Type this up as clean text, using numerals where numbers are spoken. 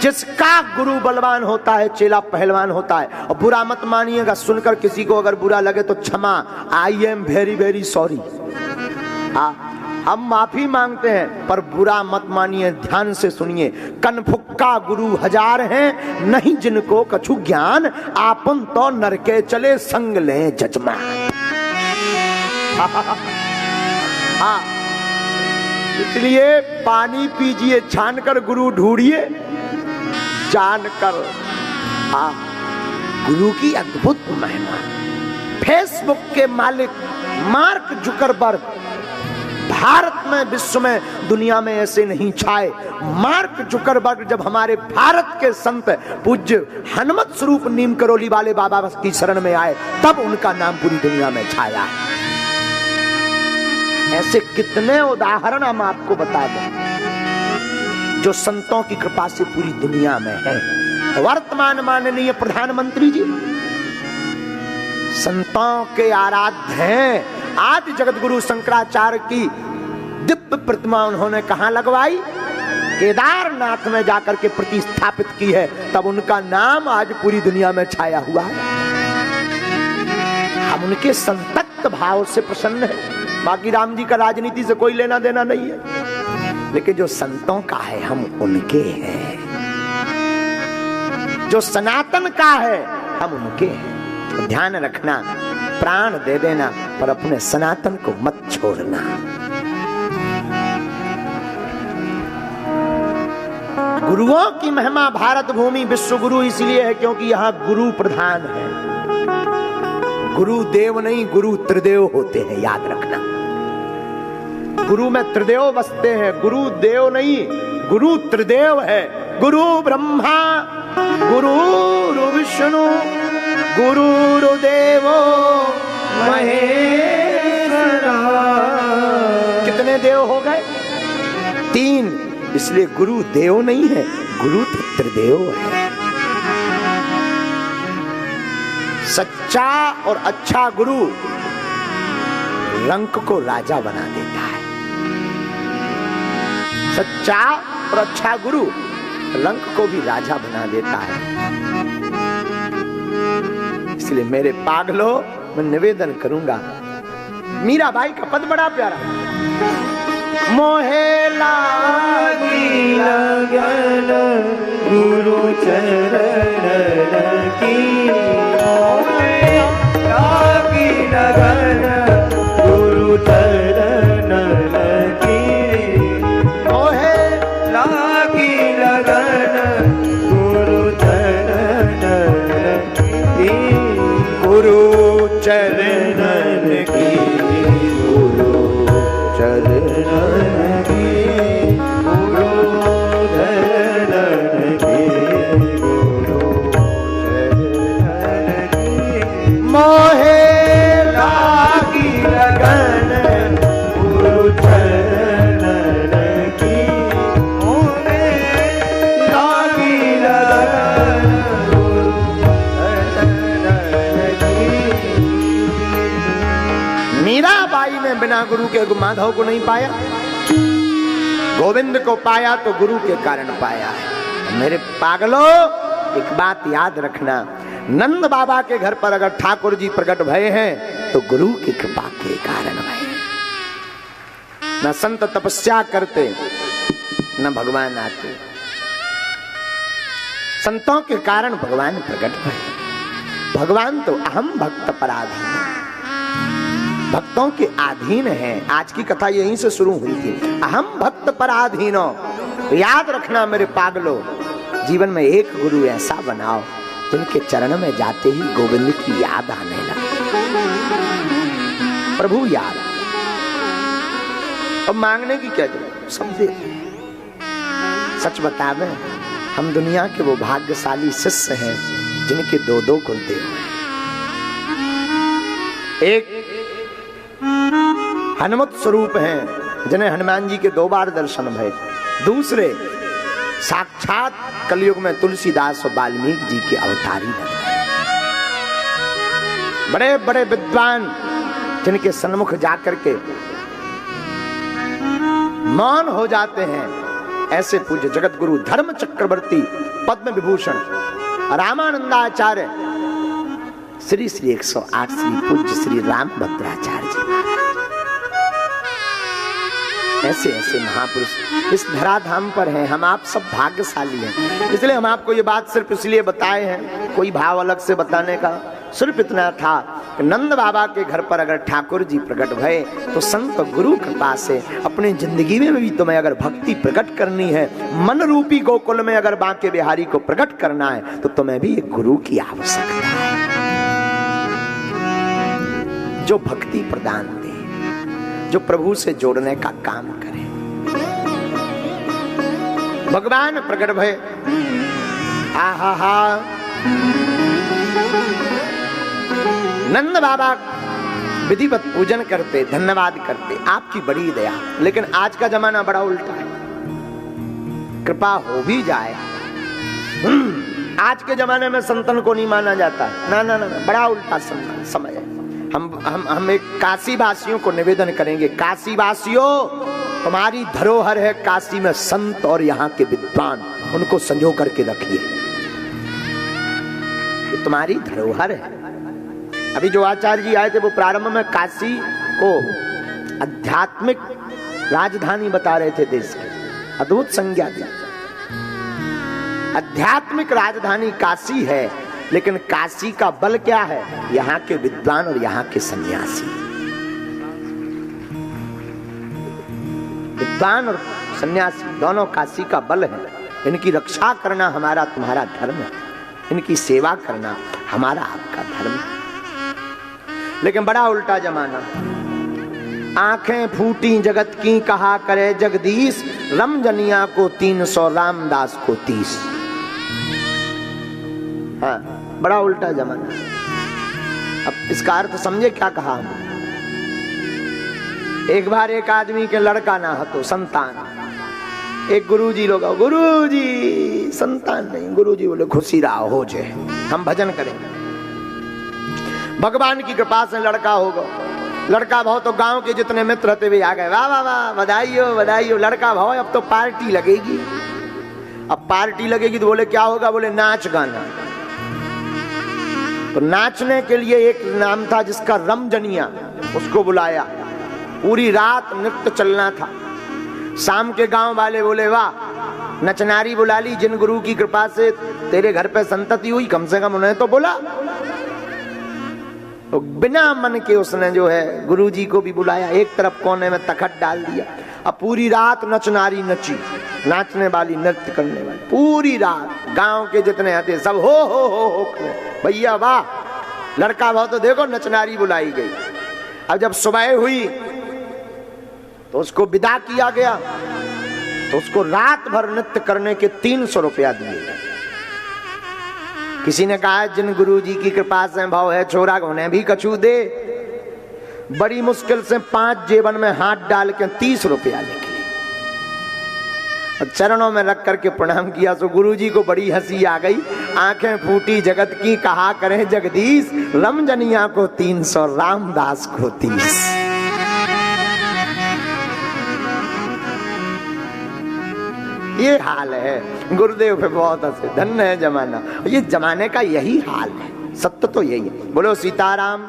जिसका गुरु बलवान होता है चेला पहलवान होता है। और बुरा मत मानिएगा, सुनकर किसी को अगर बुरा लगे तो क्षमा, I am very very sorry, हम माफी मांगते हैं, पर बुरा मत मानिए, ध्यान से सुनिए। कनफुक्का गुरु हजार हैं, नहीं जिनको कछु ज्ञान, आपन तो नरके चले संग लें जजमान। हाँ, इसलिए पानी पीजिए छानकर, गुरु ढूंढिए जानकर। हाँ, गुरु की अद्भुत महिमा। फेसबुक के मालिक मार्क जुकरबर्ग भारत में, विश्व में, दुनिया में ऐसे नहीं छाए। मार्क जुकरबर्ग जब हमारे भारत के संत पूज्य हनुमत स्वरूप नीम करोली वाले बाबा की शरण में आए, तब उनका नाम पूरी दुनिया में छाया। ऐसे कितने उदाहरण हम आपको बता दें जो संतों की कृपा से पूरी दुनिया में है। वर्तमान माननीय प्रधानमंत्री जी संतों के आराध्य हैं। आदि जगत गुरु शंकराचार्य की दिव्य प्रतिमा उन्होंने कहां लगवाई? केदारनाथ में जाकर के प्रतिस्थापित की है, तब उनका नाम आज पूरी दुनिया में छाया हुआ है। हम उनके संतप्त भाव से प्रसन्न हैं। बाकी राम जी का राजनीति से कोई लेना देना नहीं है, लेकिन जो संतों का है हम उनके हैं, जो सनातन का है हम उनके हैं। तो ध्यान रखना, प्राण दे देना पर अपने सनातन को मत छोड़ना। गुरुओं की महिमा भारत भूमि विश्व गुरु इसलिए है क्योंकि यहाँ गुरु प्रधान है। गुरु देव नहीं, गुरु त्रिदेव होते हैं, याद रखना। गुरु में त्रिदेव बसते हैं, गुरु देव नहीं, गुरु त्रिदेव है। गुरु ब्रह्मा, गुरु विष्णु, गुरुर्देवो महेश्वरा। कितने देव हो गए? 3। इसलिए गुरु देव नहीं है, गुरु त्रिदेव है। सच्चा और अच्छा गुरु रंक को राजा बना देता है। सच्चा और अच्छा गुरु रंक को भी राजा बना देता है। इसलिए मेरे पागलों, मैं निवेदन करूंगा, मीराबाई का पद बड़ा प्यारा। मोहे लागी लगन गुरु चरण की, मोहे लागी लगन गुरु चरण की, मोहे लागी लगन गुरु चरण की, गुरु चरणन की, गुरु चरणन की, गुरु चरणन की, गुरु चरणन की, मोहे लागी लगन गुरु चरणन की, मोहे लागी लगन मीराबाई ने बिना गुरु के माधव को नहीं पाया, गोविंद को पाया तो गुरु के कारण पाया है। मेरे पागलों, एक बात याद रखना, नंद बाबा के घर पर अगर ठाकुर जी प्रकट भये हैं तो गुरु की कृपा के कारण भये। न संत तपस्या करते न भगवान आते, संतों के कारण भगवान प्रकट भये। भगवान तो अहम भक्त पराधीन, भक्तों के अधीन है। आज की कथा यहीं से शुरू हुई थी, अहम भक्त पराधीनो। याद रखना मेरे पागलों, जीवन में एक गुरु ऐसा बनाओ जिनके चरण में जाते ही गोविंद की याद आने लगे, प्रभु याद। अब मांगने की क्या जरूरत, सब दे। सच बतावे, हम दुनिया के वो भाग्यशाली शिष्य हैं जिनके 2-2 कुलदेव हैं। एक हनुमत स्वरूप हैं जिन्हें हनुमान जी के 2 बार दर्शन भये। दूसरे साक्षात कलयुग में तुलसीदास और वाल्मीकि जी के अवतारी बने। बड़े बड़े विद्वान जिनके सन्मुख जाकर के मौन हो जाते हैं, ऐसे पूज्य जगत गुरु धर्म चक्रवर्ती पद्म विभूषण रामानंदाचार्य श्री श्री 108 श्री पूज्य श्री रामभद्राचार्य जी महाराज, ऐसे ऐसे महापुरुष इस धराधाम पर हैं। हम आप सब भाग्यशाली हैं, इसलिए हम आपको ये बात सिर्फ इसलिए बताए हैं, कोई भाव अलग से बताने का सिर्फ इतना था कि नंद बाबा के घर पर अगर ठाकुर जी प्रकट भये तो संत गुरु कृपा से अपनी जिंदगी में भी तुम्हें अगर भक्ति प्रकट करनी है, मन रूपी गोकुल में अगर बांके बिहारी को प्रकट करना है, तो तुम्हें भी एक गुरु की आवश्यकता है जो भक्ति प्रदान दे, जो प्रभु से जोड़ने का काम करे। भगवान प्रकट भय, आहा हा, नंद बाबा विधिवत पूजन करते, धन्यवाद करते, आपकी बड़ी दया। लेकिन आज का जमाना बड़ा उल्टा है, कृपा हो भी जाए, आज के जमाने में संतन को नहीं माना जाता है। ना ना ना, बड़ा उल्टा समय है। हम एक काशी वासियों को निवेदन करेंगे, काशी वासियों तुम्हारी धरोहर है काशी में संत और यहाँ के विद्वान, उनको संजो करके रखिए, तुम्हारी धरोहर है। अभी जो आचार्य जी आए थे वो प्रारंभ में काशी को आध्यात्मिक राजधानी बता रहे थे देश की, अद्भुत संज्ञा दी। आध्यात्मिक राजधानी काशी है, लेकिन काशी का बल क्या है? यहाँ के विद्वान और यहाँ के सन्यासी। विद्वान और सन्यासी दोनों काशी का बल है। इनकी रक्षा करना हमारा तुम्हारा धर्म है, इनकी सेवा करना हमारा आपका धर्म है। लेकिन बड़ा उल्टा जमाना, आंखें फूटी जगत की कहा करे जगदीश, रमजनिया को 300 रामदास को 30। हाँ, बड़ा उल्टा जमाना। अब इसका अर्थ समझे क्या कहा? एक बार एक आदमी के लड़का ना हो तो संतान, एक गुरुजी लोग, गुरुजी संतान नहीं, गुरुजी बोले खुशी रहा हो जाए, हम भजन करेंगे। भगवान की कृपा से लड़का होगा, लड़का भाव तो गांव के जितने मित्र थे वे आ गए, वाह वाह वाह, बधाई हो बधाई हो, लड़का भाव अब तो पार्टी लगेगी। अब पार्टी लगेगी तो बोले क्या होगा? बोले नाच गाना। तो नाचने के लिए एक नाम था जिसका रमजनिया, उसको बुलाया, पूरी रात नृत्य चलना था। शाम के गांव वाले बोले वाह, नचनारी बुला ली, जिन गुरु की कृपा से तेरे घर पे संतति हुई, कम से कम उन्हें तो बोला। तो बिना मन के उसने जो है गुरुजी को भी बुलाया, एक तरफ कोने में तखत डाल दिया। अब पूरी रात नचनारी नची, नाचने वाली नृत्य करने वाली, पूरी रात गांव के जितने आते सब हो भैया वाह, लड़का भाव तो देखो नचनारी बुलाई गई। अब जब सुबह हुई तो उसको विदा किया गया, तो उसको रात भर नृत्य करने के 300 रुपया दिए। किसी ने कहा जिन गुरुजी की कृपा से भाव है छोरा उन्हें भी कछू दे। बड़ी मुश्किल से 5 जेबन में हाथ डाल के 30 रुपया निकले और चरणों में रख करके प्रणाम किया। तो गुरुजी को बड़ी हंसी आ गई, आंखें फूटी जगत की कहा करें जगदीश, रमजनिया को 300 रामदास को 30। ये हाल है गुरुदेव पे बहुत हंसे, धन्य है जमाना। ये जमाने का यही हाल है, सत्य तो यही है। बोलो सीताराम।